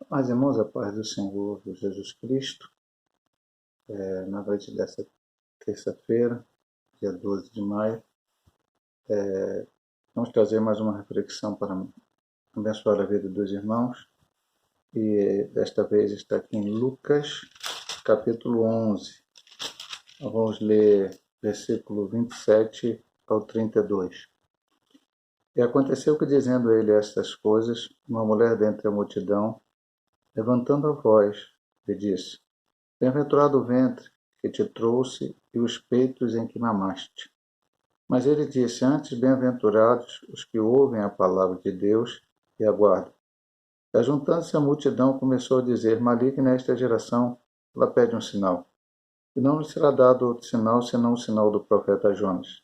Mas, irmãos, a paz do Senhor Jesus Cristo, na noite dessa terça-feira, dia 12 de maio, vamos trazer mais uma reflexão para abençoar a vida dos irmãos. E desta vez está aqui em Lucas, capítulo 11. Nós vamos ler versículo 27 ao 32. E aconteceu que, dizendo ele estas coisas, uma mulher dentre a multidão, levantando a voz, lhe disse: Bem-aventurado o ventre que te trouxe e os peitos em que mamaste. Mas ele disse: Antes, bem-aventurados os que ouvem a palavra de Deus e aguardam. E, ajuntando-se a multidão, começou a dizer: Maligna é esta geração, ela pede um sinal. E não lhe será dado outro sinal, senão o sinal do profeta Jonas.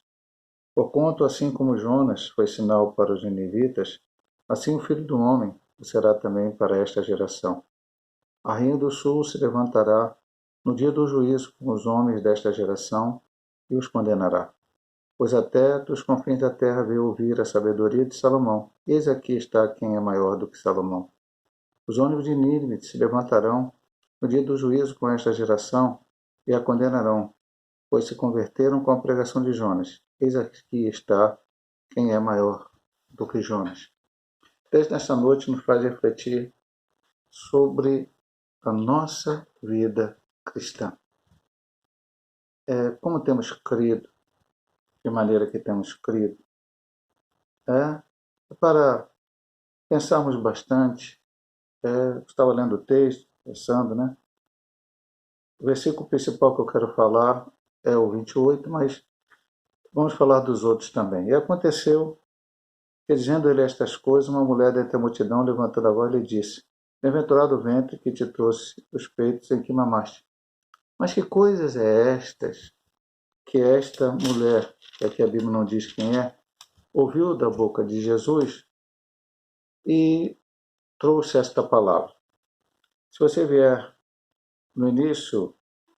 Porquanto, assim como Jonas foi sinal para os ninivitas, assim o Filho do Homem o será também para esta geração. A rainha do sul se levantará no dia do juízo com os homens desta geração e os condenará. Pois até dos confins da terra veio ouvir a sabedoria de Salomão. Eis aqui está quem é maior do que Salomão. Os homens de Nínive se levantarão no dia do juízo com esta geração e a condenarão, pois se converteram com a pregação de Jonas. Eis aqui está quem é maior do que Jonas. Desde esta noite nos faz refletir sobre a nossa vida cristã. Como temos crido, de maneira que temos crido, para pensarmos bastante. Estava lendo o texto, pensando, né? O versículo principal que eu quero falar é o 28, mas vamos falar dos outros também. E aconteceu que, dizendo ele estas coisas, uma mulher dentre a multidão, levantando a voz, lhe disse: Bem-aventurado o ventre que te trouxe os peitos em que mamaste. Mas que coisas é estas que esta mulher, que aqui a Bíblia não diz quem é, ouviu da boca de Jesus e trouxe esta palavra? Se você vier no início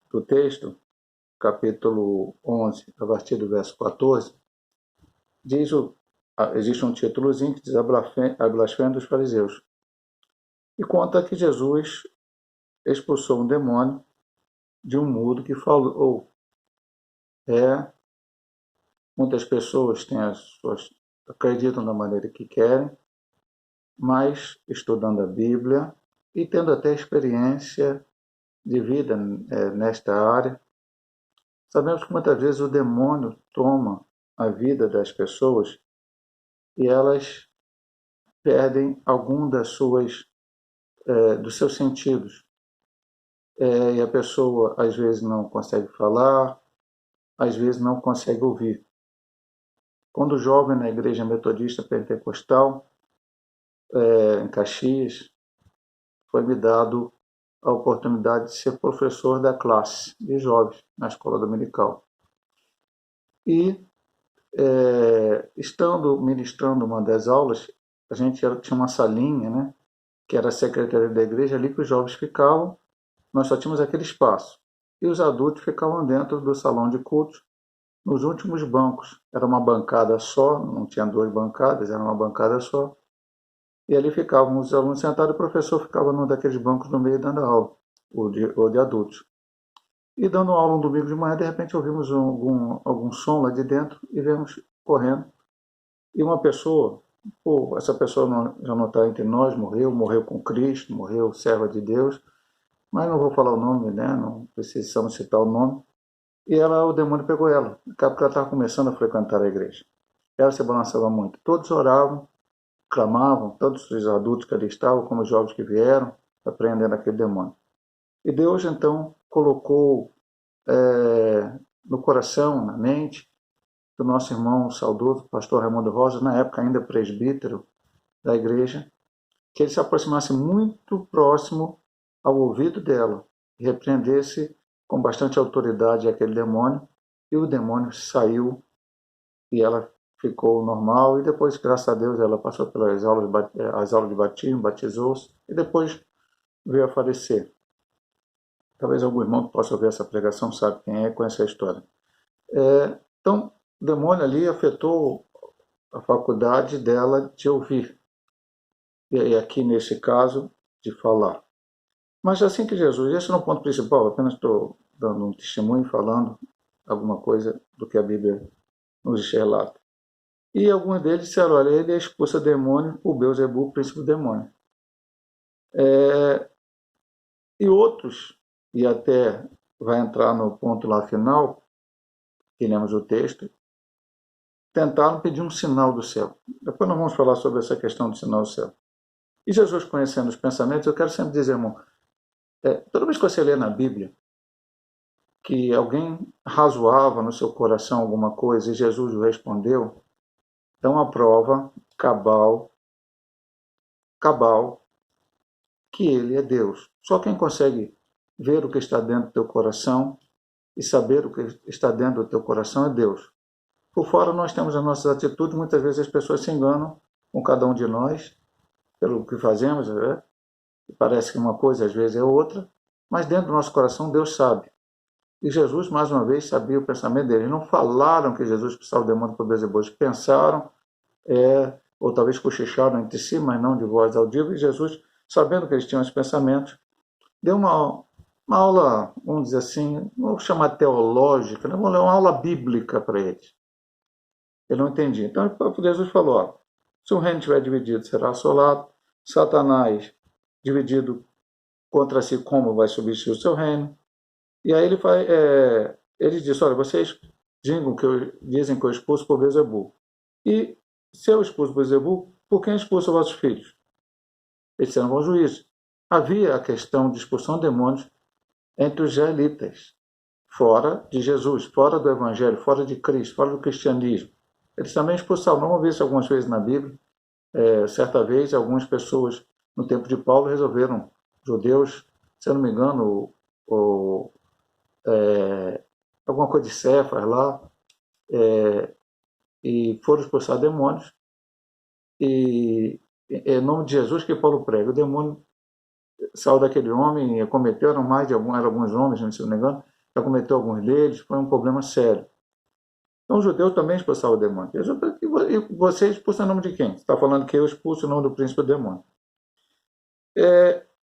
do texto, capítulo 11, a partir do verso 14, existe um títulozinho que diz a blasfêmia dos fariseus. E conta que Jesus expulsou um demônio de um mudo que falou. Muitas pessoas acreditam da maneira que querem, mas estudando a Bíblia e tendo até experiência de vida nesta área, sabemos que muitas vezes o demônio toma a vida das pessoas e elas perdem algum dos seus sentidos. E a pessoa às vezes não consegue falar, às vezes não consegue ouvir. Quando jovem na igreja metodista pentecostal, em Caxias, foi-me dado a oportunidade de ser professor da classe de jovens na escola dominical. E, estando ministrando uma das aulas, a gente tinha uma salinha, né, que era a secretaria da igreja, ali que os jovens ficavam, nós só tínhamos aquele espaço. E os adultos ficavam dentro do salão de cultos, nos últimos bancos. Era uma bancada só, não tinha duas bancadas, era uma bancada só. E ali ficavam os alunos sentados e o professor ficava num daqueles bancos no meio dando aula, ou de adultos. E dando aula um domingo de manhã, de repente ouvimos algum som lá de dentro e viemos correndo. E uma pessoa, essa pessoa já não está entre nós, morreu com Cristo, morreu serva de Deus, mas não vou falar o nome, né? Não precisamos citar o nome. E o demônio pegou ela, porque ela estava começando a frequentar a igreja. Ela se balançava muito. Todos oravam, clamavam, todos os adultos que ali estavam, como os jovens que vieram, apreendendo aquele demônio. E Deus, então, colocou no coração, na mente, do nosso irmão saudoso, pastor Raimundo Rosa, na época ainda presbítero da igreja, que ele se aproximasse muito próximo ao ouvido dela e repreendesse com bastante autoridade aquele demônio, e o demônio saiu e ela ficou normal, e depois, graças a Deus, ela passou pelas as aulas de batismo, batizou-se, e depois veio a falecer. Talvez algum irmão que possa ouvir essa pregação sabe quem é, conhece a história. Então, o demônio ali afetou a faculdade dela de ouvir. E aqui, nesse caso, de falar. Mas assim que Jesus, esse não é o ponto principal, apenas estou dando um testemunho, falando alguma coisa do que a Bíblia nos relata. E alguns deles disseram, olha, ele expulsa demônio, o Beelzebul, o príncipe do demônio. E outros, e até vai entrar no ponto lá final, que lemos o texto, tentaram pedir um sinal do céu. Depois nós vamos falar sobre essa questão do sinal do céu. E Jesus, conhecendo os pensamentos, eu quero sempre dizer, irmão, toda vez que você lê na Bíblia que alguém razoava no seu coração alguma coisa e Jesus respondeu, é uma prova cabal, que ele é Deus. Só quem consegue ver o que está dentro do teu coração e saber o que está dentro do teu coração é Deus. Por fora nós temos as nossas atitudes, muitas vezes as pessoas se enganam com cada um de nós, pelo que fazemos, parece que uma coisa às vezes é outra, mas dentro do nosso coração Deus sabe. E Jesus, mais uma vez, sabia o pensamento deles. Não falaram que Jesus expulsava o demônio por Beelzebul, pensaram, ou talvez cochicharam entre si, mas não de voz audível, e Jesus, sabendo que eles tinham esses pensamentos, deu uma aula, vamos dizer assim, não vou chamar teológica, né? Uma aula bíblica para eles. Ele não entendia. Então Jesus falou, ó, se o reino estiver dividido, será assolado. Satanás, dividido contra si, como vai subsistir o seu reino? E aí ele disse, olha, vocês dizem que eu expulso por Beelzebul. E se eu expulso por Beelzebul, por quem expulsa os vossos filhos? Eles serão bom juízo. Havia a questão de expulsão de demônios entre os israelitas, fora de Jesus, fora do Evangelho, fora de Cristo, fora do cristianismo. Eles também expulsavam. Vamos ver isso algumas vezes na Bíblia. Certa vez, algumas pessoas, no tempo de Paulo, resolveram, judeus, se eu não me engano, alguma coisa de Cefas lá, e foram expulsar demônios. E em nome de Jesus que Paulo prega, o demônio saiu daquele homem e cometeu, eram alguns homens, se não me engano, já cometeu alguns deles, foi um problema sério. Então os judeus também expulsavam o demônio. E você expulsa em nome de quem? Você está falando que eu expulso o nome do príncipe do demônio.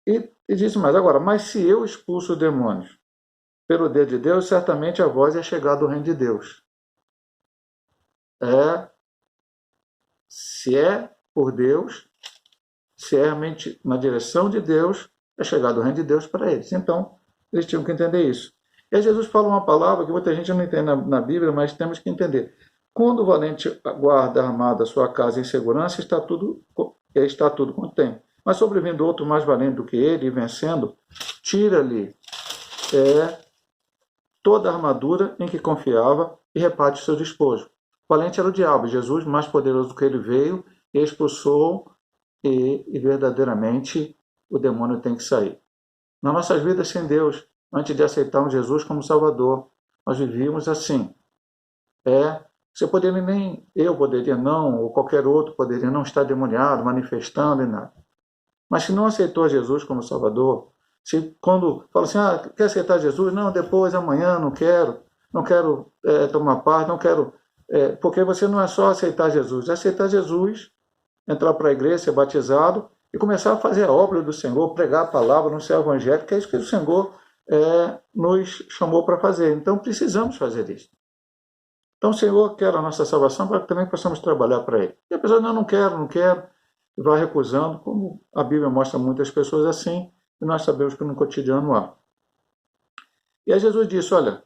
E disse mais, agora, mas se eu expulso os demônios pelo dedo de Deus, certamente a voz é chegar do reino de Deus. Se é por Deus, se é realmente na direção de Deus, é chegar do reino de Deus para eles. Então, eles tinham que entender isso. E aí Jesus fala uma palavra que muita gente não entende na Bíblia, mas temos que entender. Quando o valente guarda armada a sua casa em segurança, está tudo quanto tem. Mas sobrevindo outro mais valente do que ele, e vencendo, tira-lhe toda a armadura em que confiava e reparte o seu despojo. O valente era o diabo. Jesus, mais poderoso do que ele, veio e expulsou, e verdadeiramente o demônio tem que sair. Nas nossas vidas sem Deus, antes de aceitarmos Jesus como Salvador, nós vivíamos assim. Você poderia eu poderia não, ou qualquer outro poderia não estar demoniado, manifestando e nada. Mas se não aceitou Jesus como Salvador, se quando fala assim, quer aceitar Jesus? Não, depois, amanhã, não quero tomar parte, não quero... porque você não é só aceitar Jesus, é aceitar Jesus, entrar para a igreja, ser batizado e começar a fazer a obra do Senhor, pregar a palavra no seu evangelho, que é isso que o Senhor nos chamou para fazer. Então precisamos fazer isso. Então o Senhor quer a nossa salvação para que também possamos trabalhar para Ele. E a pessoa não quero, e vai recusando, como a Bíblia mostra muitas pessoas assim, e nós sabemos que no cotidiano há. E aí Jesus disse, olha,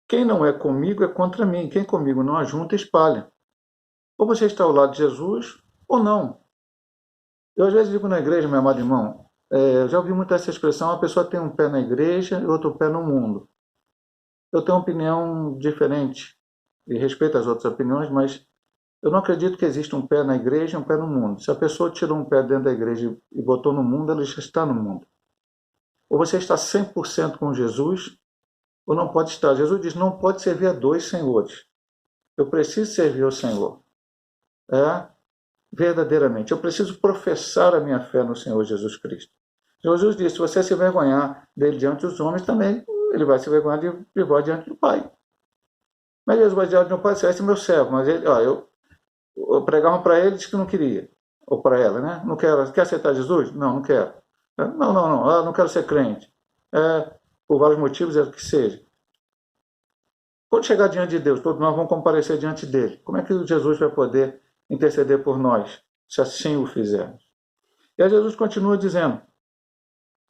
quem não é comigo é contra mim, quem comigo não ajunta, espalha. Ou você está ao lado de Jesus, ou não. Eu às vezes digo na igreja, meu amado irmão, eu já ouvi muito essa expressão, a pessoa tem um pé na igreja e outro pé no mundo. Eu tenho uma opinião diferente, e respeito as outras opiniões, mas eu não acredito que exista um pé na igreja e um pé no mundo. Se a pessoa tirou um pé dentro da igreja e botou no mundo, ela já está no mundo. Ou você está 100% com Jesus, ou não pode estar. Jesus diz, não pode servir a dois senhores. Eu preciso servir ao Senhor. Verdadeiramente. Eu preciso professar a minha fé no Senhor Jesus Cristo. Jesus disse, se você se vergonhar dele diante dos homens, também ele vai se vergonhar de vós diante do Pai. Mas Jesus vai dizer, meu Pai, esse é meu servo. Mas ele, eu pregava para ele, disse que não queria. Ou para ela, né? Não quero. Quer aceitar Jesus? Não quero. Não, não, não, não quero ser crente. Por vários motivos, é o que seja. Quando chegar diante de Deus, todos nós vamos comparecer diante dele. Como é que Jesus vai poder interceder por nós, se assim o fizermos? E aí Jesus continua dizendo: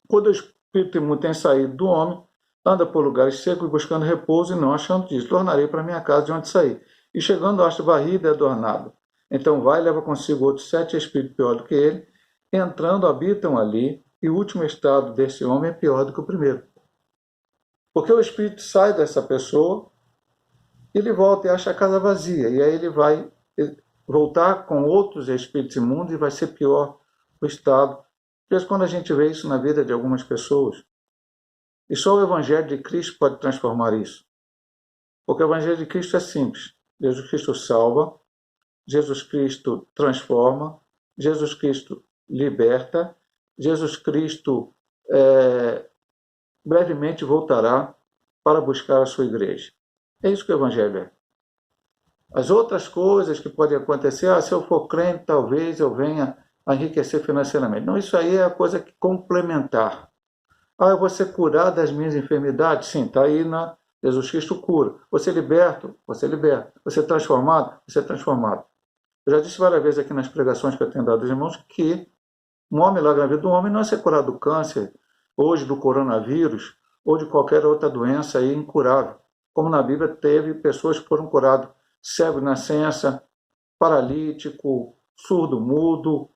quando o espírito imundo tem saído do homem, anda por lugares secos buscando repouso e não achando disso. Tornarei para minha casa de onde saí. E chegando, acha varrido e adornado. Então vai e leva consigo outros 7 espíritos pior do que ele. Entrando, habitam ali, e o último estado desse homem é pior do que o primeiro. Porque o espírito sai dessa pessoa, ele volta e acha a casa vazia. E aí ele vai voltar com outros espíritos imundos e vai ser pior o estado. Às vezes, quando a gente vê isso na vida de algumas pessoas, e só o Evangelho de Cristo pode transformar isso. Porque o Evangelho de Cristo é simples. Jesus Cristo salva, Jesus Cristo transforma, Jesus Cristo liberta, Jesus Cristo brevemente voltará para buscar a sua igreja. É isso que o Evangelho é. As outras coisas que podem acontecer, se eu for crente, talvez eu venha a enriquecer financeiramente. Não, isso aí é a coisa complementar. Eu vou ser curado das minhas enfermidades? Sim, está aí na Jesus Cristo cura. Você liberto? Você liberta. Você transformado? Você é transformado. Eu já disse várias vezes aqui nas pregações que eu tenho dado aos irmãos que o maior milagre na vida do homem não é ser curado do câncer, hoje do coronavírus, ou de qualquer outra doença aí incurável. Como na Bíblia teve pessoas que foram curadas, cego de nascença, paralítico, surdo-mudo,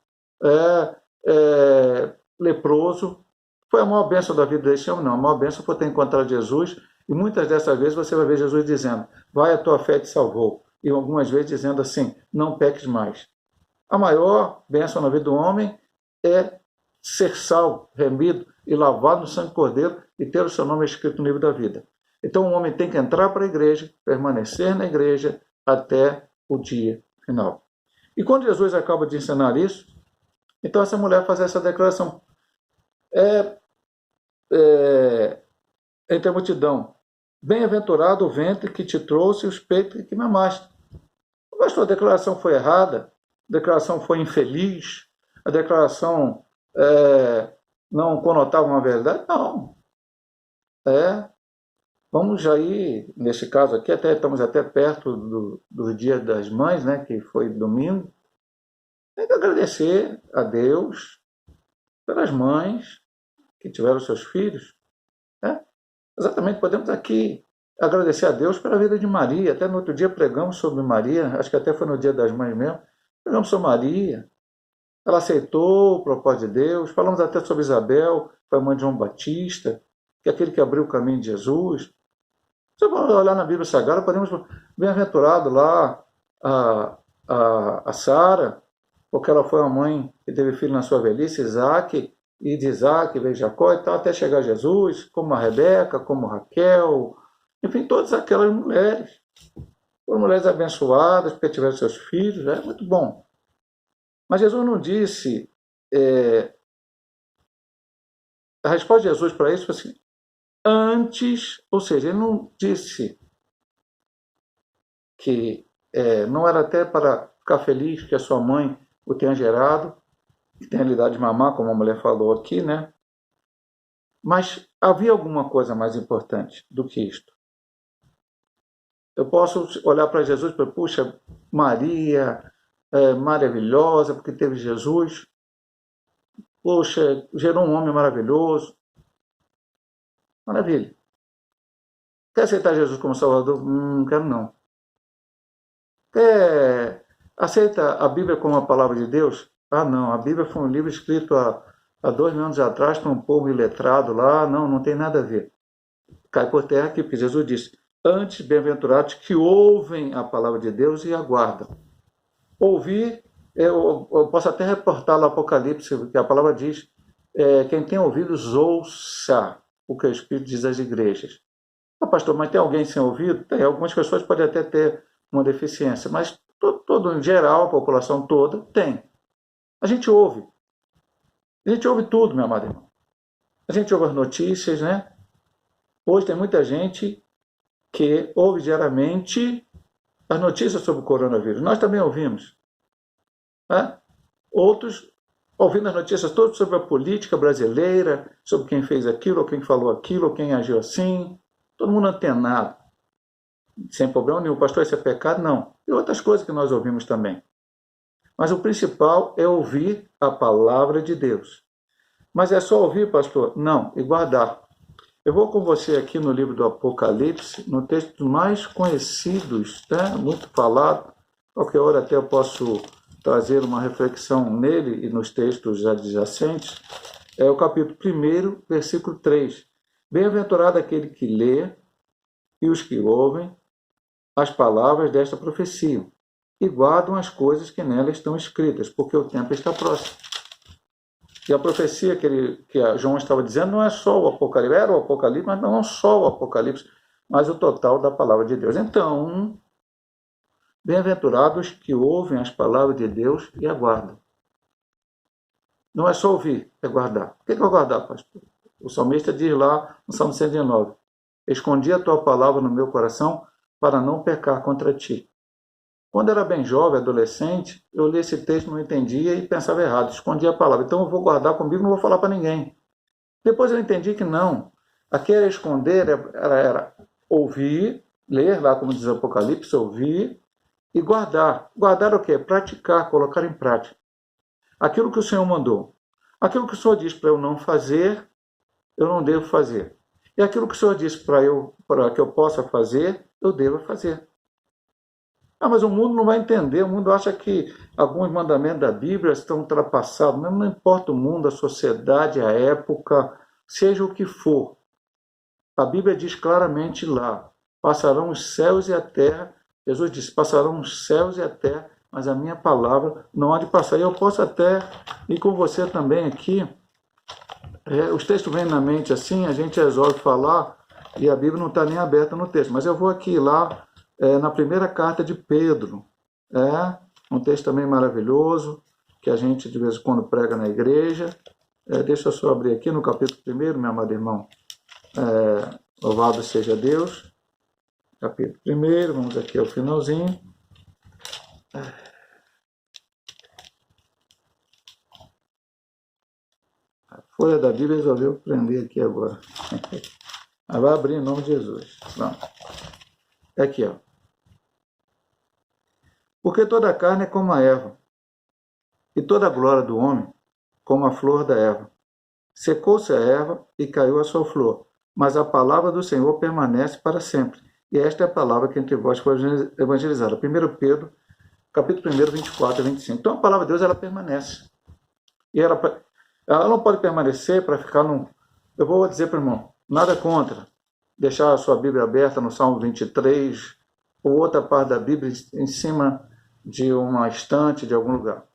leproso. Foi a maior bênção da vida desse homem? Não, a maior bênção foi ter encontrado Jesus, e muitas dessas vezes você vai ver Jesus dizendo: vai, a tua fé te salvou. E algumas vezes dizendo assim: não peques mais. A maior bênção na vida do homem é ser salvo, remido e lavado no sangue do Cordeiro e ter o seu nome escrito no livro da vida. Então o homem tem que entrar para a igreja, permanecer na igreja até o dia final. E quando Jesus acaba de ensinar isso, então essa mulher faz essa declaração entre a multidão: bem-aventurado o ventre que te trouxe e os peitos que me amaste. Pastor, a declaração foi errada, a declaração foi infeliz, a declaração não conotava uma verdade? Não. Vamos aí, nesse caso aqui, estamos até perto do Dia das Mães, né, que foi domingo. Tem que agradecer a Deus pelas mães que tiveram seus filhos. Exatamente, podemos aqui agradecer a Deus pela vida de Maria. Até no outro dia pregamos sobre Maria, acho que até foi no Dia das Mães mesmo. Pregamos sobre Maria. Ela aceitou o propósito de Deus. Falamos até sobre Isabel, foi a mãe de João Batista, que é aquele que abriu o caminho de Jesus. Se você olhar na Bíblia Sagrada, podemos bem-aventurado lá a Sara, porque ela foi uma mãe que teve filho na sua velhice, Isaac, e de Isaac veio Jacó e tal, até chegar a Jesus, como a Rebeca, como Raquel, enfim, todas aquelas mulheres. Foram mulheres abençoadas porque tiveram seus filhos, é muito bom. Mas Jesus não disse, a resposta de Jesus para isso foi assim: antes, ou seja, ele não disse que não era até para ficar feliz que a sua mãe o tenha gerado, que tenha lhe dado de mamar, como a mulher falou aqui, né? Mas havia alguma coisa mais importante do que isto. Eu posso olhar para Jesus e falar: puxa, Maria é maravilhosa porque teve Jesus. Poxa, gerou um homem maravilhoso. Maravilha. Quer aceitar Jesus como Salvador? Não quero não. Aceita a Bíblia como a palavra de Deus? Não, a Bíblia foi um livro escrito há 2000 anos atrás para um povo iletrado lá. Não tem nada a ver. Cai por terra aqui, porque Jesus disse: antes, bem-aventurados que ouvem a palavra de Deus e aguardam. Ouvir, eu posso até reportar lá Apocalipse, que a palavra diz: quem tem ouvidos, ouça o que o Espírito diz às igrejas. Pastor, mas tem alguém sem ouvido? Tem. Algumas pessoas podem até ter uma deficiência, mas todo em geral, a população toda tem. A gente ouve. A gente ouve tudo, meu amado irmão. A gente ouve as notícias, né? Hoje tem muita gente que ouve diariamente as notícias sobre o coronavírus. Nós também ouvimos. Outros ouvindo as notícias todas sobre a política brasileira, sobre quem fez aquilo, ou quem falou aquilo, ou quem agiu assim. Todo mundo antenado, sem problema nenhum. Pastor, isso é pecado? Não. E outras coisas que nós ouvimos também. Mas o principal é ouvir a palavra de Deus. Mas é só ouvir, pastor? Não, e guardar. Eu vou com você aqui no livro do Apocalipse, no texto mais conhecidos, né? Muito falado. Qualquer hora até eu posso trazer uma reflexão nele e nos textos adjacentes. É o capítulo 1, versículo 3. Bem-aventurado aquele que lê e os que ouvem as palavras desta profecia e guardam as coisas que nela estão escritas, porque o tempo está próximo. E a profecia que João estava dizendo não é só o Apocalipse, era o Apocalipse, mas não só o Apocalipse, mas o total da palavra de Deus. Então, bem-aventurados que ouvem as palavras de Deus e aguardam. Não é só ouvir, é guardar. O que é guardar, pastor? O salmista diz lá no Salmo 109, escondi a tua palavra no meu coração para não pecar contra ti. Quando era bem jovem, adolescente, eu li esse texto, não entendia e pensava errado, escondia a palavra. Então eu vou guardar comigo, não vou falar para ninguém. Depois eu entendi que não. Aqui era esconder, era ouvir, ler, lá como diz o Apocalipse, ouvir e guardar. Guardar o quê? Praticar, colocar em prática. Aquilo que o Senhor mandou. Aquilo que o Senhor diz para eu não fazer, eu não devo fazer. E aquilo que o Senhor disse para que eu possa fazer, eu devo fazer. Mas o mundo não vai entender, o mundo acha que alguns mandamentos da Bíblia estão ultrapassados. Não importa o mundo, a sociedade, a época, seja o que for. A Bíblia diz claramente lá, passarão os céus e a terra. Jesus disse, passarão os céus e a terra, mas a minha palavra não há de passar. E eu posso até ir com você também aqui. Os textos vêm na mente assim, a gente resolve falar e a Bíblia não está nem aberta no texto. Mas eu vou aqui lá, na primeira carta de Pedro. Um texto também maravilhoso, que a gente de vez em quando prega na igreja. Deixa eu só abrir aqui no capítulo 1, meu amado irmão. Louvado seja Deus. Capítulo 1, vamos aqui ao finalzinho. A folha da Bíblia resolveu prender aqui agora. Vai abrir em nome de Jesus. Vamos. Aqui, ó. Porque toda a carne é como a erva, e toda a glória do homem como a flor da erva. Secou-se a erva e caiu a sua flor, mas a palavra do Senhor permanece para sempre. E esta é a palavra que entre vós foi evangelizada. 1 Pedro, capítulo 1, 24 a 25. Então a palavra de Deus, ela permanece. E ela não pode permanecer para ficar num... Eu vou dizer para o irmão, nada contra deixar a sua Bíblia aberta no Salmo 23 ou outra parte da Bíblia em cima de uma estante de algum lugar.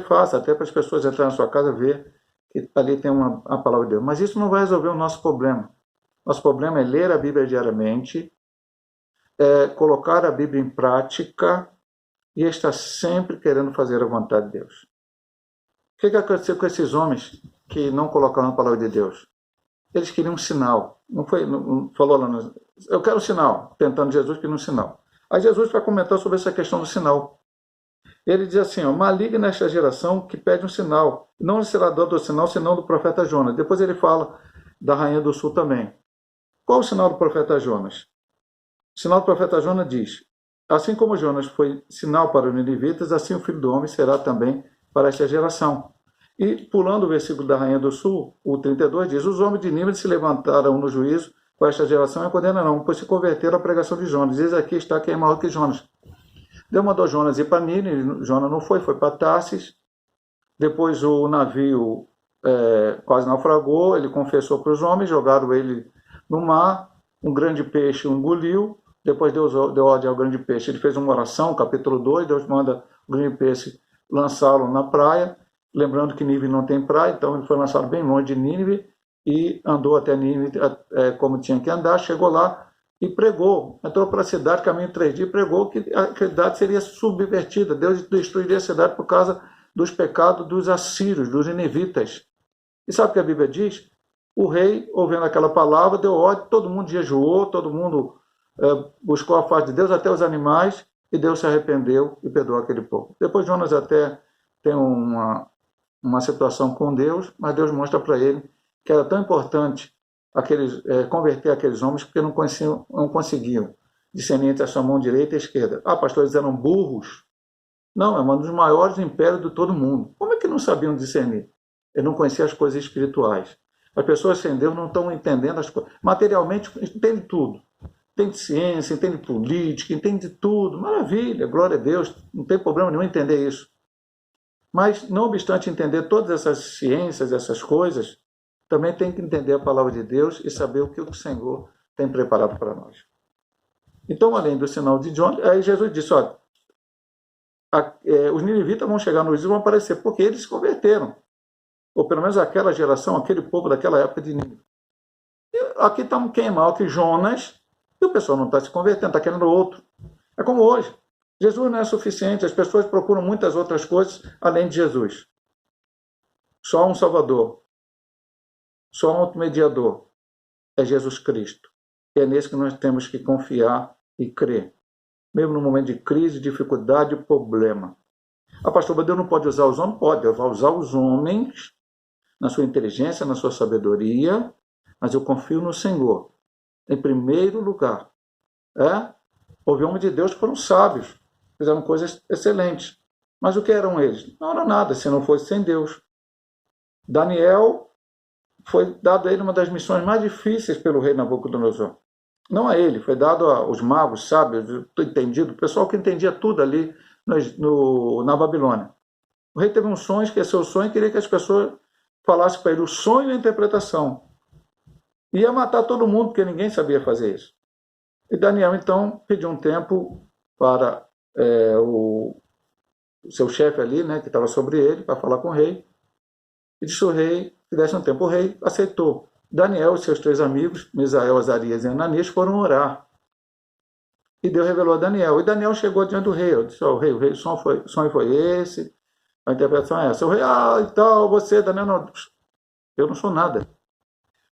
Faça, até para as pessoas entrarem na sua casa e ver que ali tem a palavra de Deus. Mas isso não vai resolver o nosso problema. Nosso problema é ler a Bíblia diariamente, colocar a Bíblia em prática e estar sempre querendo fazer a vontade de Deus. O que aconteceu com esses homens que não colocaram a palavra de Deus? Eles queriam um sinal. Não falou lá, eu quero um sinal, tentando Jesus queria um sinal. Aí Jesus vai comentar sobre essa questão do sinal. Ele diz assim, maligna esta geração que pede um sinal. Não lhe será dado o sinal, senão do profeta Jonas. Depois ele fala da rainha do sul também. Qual o sinal do profeta Jonas? O sinal do profeta Jonas diz, assim como Jonas foi sinal para os ninivitas, assim o Filho do Homem será também para esta geração. E, pulando o versículo da rainha do sul, o 32 diz, os homens de Nínive se levantaram no juízo com esta geração e a condenarão, pois se converteram à pregação de Jonas. Diz aqui está quem é maior que Jonas. Deus mandou Jonas ir para Nínive, Jonas não foi para Tarsis. Depois o navio quase naufragou, ele confessou para os homens, jogaram ele no mar, um grande peixe o engoliu, depois Deus deu ordem ao grande peixe, ele fez uma oração, capítulo 2, Deus manda o grande peixe lançá-lo na praia, lembrando que Nínive não tem praia, então ele foi lançado bem longe de Nínive e andou até Nínive como tinha que andar, chegou lá e pregou, entrou para a cidade, caminho de 3 dias, pregou que a cidade seria subvertida, Deus destruiria a cidade por causa dos pecados dos assírios, dos ninivitas. E sabe o que a Bíblia diz? O rei, ouvindo aquela palavra, deu ordem, todo mundo jejuou, todo mundo buscou a face de Deus, até os animais, e Deus se arrependeu e perdoou aquele povo. Depois Jonas até tem uma situação com Deus, mas Deus mostra para ele que era tão importante converter aqueles homens porque não conseguiam discernir entre a sua mão direita e a esquerda. Ah, pastor, eles eram burros? Não, é um dos maiores impérios de todo mundo. Como é que não sabiam discernir? Eles não conheciam as coisas espirituais. As pessoas sem Deus não estão entendendo as coisas. Materialmente, entende tudo. Entende ciência, entende política, entende tudo. Maravilha, glória a Deus. Não tem problema nenhum entender isso. Mas, não obstante entender todas essas ciências, essas coisas, também tem que entender a palavra de Deus e saber o que o Senhor tem preparado para nós. Então, além do sinal de Jonas, aí Jesus disse, olha, os ninivitas vão chegar nos dias e vão aparecer, porque eles se converteram. Ou pelo menos aquela geração, aquele povo daquela época de Nínive. Aqui estamos quem é maior que Jonas, e o pessoal não está se convertendo, está querendo outro. É como hoje. Jesus não é suficiente, as pessoas procuram muitas outras coisas além de Jesus. Só um Salvador, só um outro mediador, é Jesus Cristo. E é nesse que nós temos que confiar e crer. Mesmo no momento de crise, dificuldade e problema. Ah, pastor, mas Deus não pode usar os homens? Pode, Deus vai usar os homens na sua inteligência, na sua sabedoria, mas eu confio no Senhor. Em primeiro lugar. Houve homens de Deus que foram sábios, fizeram coisas excelentes. Mas o que eram eles? Não era nada, se não fosse sem Deus. Daniel foi dado a ele uma das missões mais difíceis pelo rei Nabucodonosor. Não a ele, foi dado aos magos, sábios, entendido, o pessoal que entendia tudo ali na Babilônia. O rei teve um sonho, esqueceu o sonho e queria que as pessoas falassem para ele o sonho e a interpretação. Ia matar todo mundo, porque ninguém sabia fazer isso. E Daniel, então, pediu um tempo para o seu chefe ali, né, que estava sobre ele, para falar com o rei. E disse ao rei que desse um tempo. O rei aceitou. Daniel e seus 3 amigos, Misael, Azarias e Ananias, foram orar. E Deus revelou a Daniel. E Daniel chegou diante do rei. Eu disse, rei, o sonho foi esse, a interpretação é essa. O rei, e tal, você, Daniel, não. Eu não sou nada.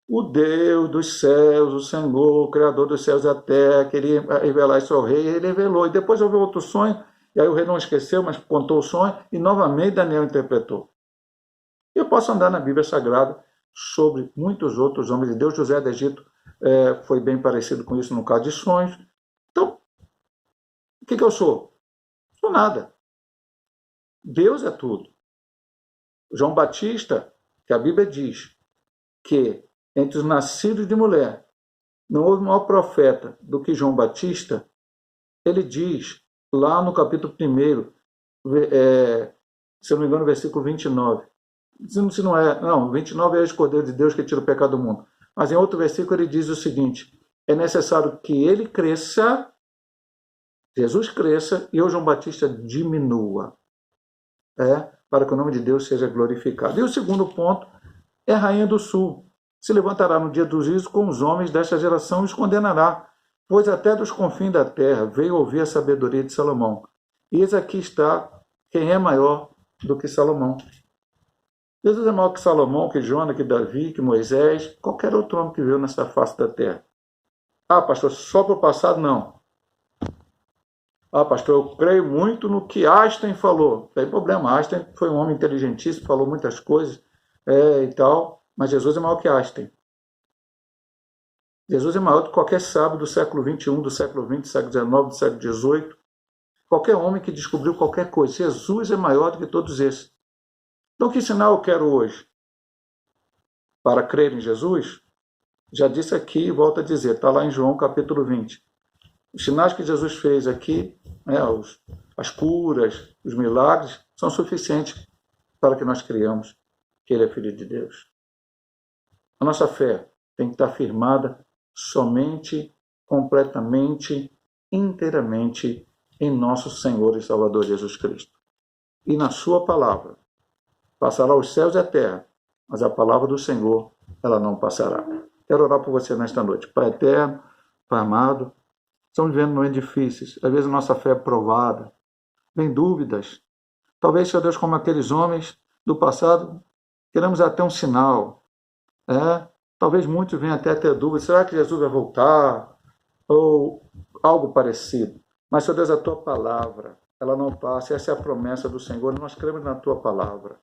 O Deus dos céus, o Senhor, o Criador dos céus e da terra, queria revelar isso ao rei, e ele revelou. E depois houve outro sonho, e aí o rei não esqueceu, mas contou o sonho, e novamente Daniel interpretou. Eu posso andar na Bíblia Sagrada sobre muitos outros homens de Deus. José do Egito foi bem parecido com isso no caso de sonhos. Então, o que eu sou? Sou nada. Deus é tudo. João Batista, que a Bíblia diz que entre os nascidos de mulher não houve maior profeta do que João Batista, ele diz lá no capítulo 1, se eu não me engano, versículo 29. Se não é, não, 29 é o Cordeiro de Deus que tira o pecado do mundo. Mas em outro versículo ele diz o seguinte: é necessário que ele cresça, Jesus cresça, e eu, João Batista, diminua. Para que o nome de Deus seja glorificado. E o segundo ponto é a rainha do sul. Se levantará no dia do juízo com os homens desta geração e os condenará, pois até dos confins da terra veio ouvir a sabedoria de Salomão. E eis aqui está quem é maior do que Salomão. Jesus é maior que Salomão, que Jonas, que Davi, que Moisés, qualquer outro homem que veio nessa face da terra. Ah, pastor, só para o passado? Não. Ah, pastor, eu creio muito no que Einstein falou. Não tem problema, Einstein foi um homem inteligentíssimo, falou muitas coisas e tal, mas Jesus é maior que Einstein. Jesus é maior do que qualquer sábio do século XXI, do século XX, do século XIX, do século XVIII. Qualquer homem que descobriu qualquer coisa. Jesus é maior do que todos esses. Então, que sinal eu quero hoje? Para crer em Jesus? Já disse aqui e volto a dizer, está lá em João capítulo 20. Os sinais que Jesus fez aqui, as curas, os milagres, são suficientes para que nós creiamos que Ele é Filho de Deus. A nossa fé tem que estar firmada somente, completamente, inteiramente em nosso Senhor e Salvador Jesus Cristo. E na sua palavra. Passará os céus e a terra, mas a palavra do Senhor, ela não passará. Quero orar por você nesta noite. Pai eterno, Pai amado, estamos vivendo momentos difíceis. Às vezes a nossa fé é provada. Vem dúvidas. Talvez, Senhor Deus, como aqueles homens do passado, queremos até um sinal. Talvez muitos venham até ter dúvidas. Será que Jesus vai voltar? Ou algo parecido. Mas, Senhor Deus, a Tua palavra, ela não passa. Essa é a promessa do Senhor. Nós cremos na Tua palavra.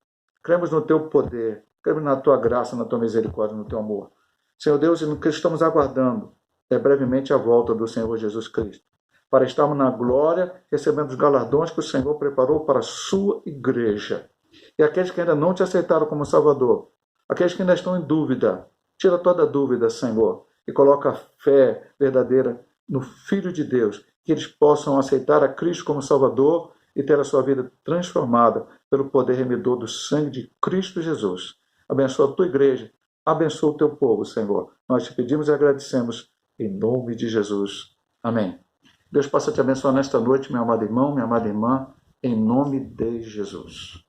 cremos no teu poder, cremos na tua graça, na tua misericórdia, no teu amor. Senhor Deus, no que estamos aguardando é brevemente a volta do Senhor Jesus Cristo, para estarmos na glória, recebendo os galardões que o Senhor preparou para a sua igreja. E aqueles que ainda não te aceitaram como Salvador, aqueles que ainda estão em dúvida, tira toda dúvida, Senhor, e coloca a fé verdadeira no Filho de Deus, que eles possam aceitar a Cristo como Salvador e ter a sua vida transformada pelo poder remidor do sangue de Cristo Jesus. Abençoa a tua igreja, abençoa o teu povo, Senhor. Nós te pedimos e agradecemos em nome de Jesus. Amém. Deus possa te abençoar nesta noite, meu amado irmão, minha amada irmã, em nome de Jesus.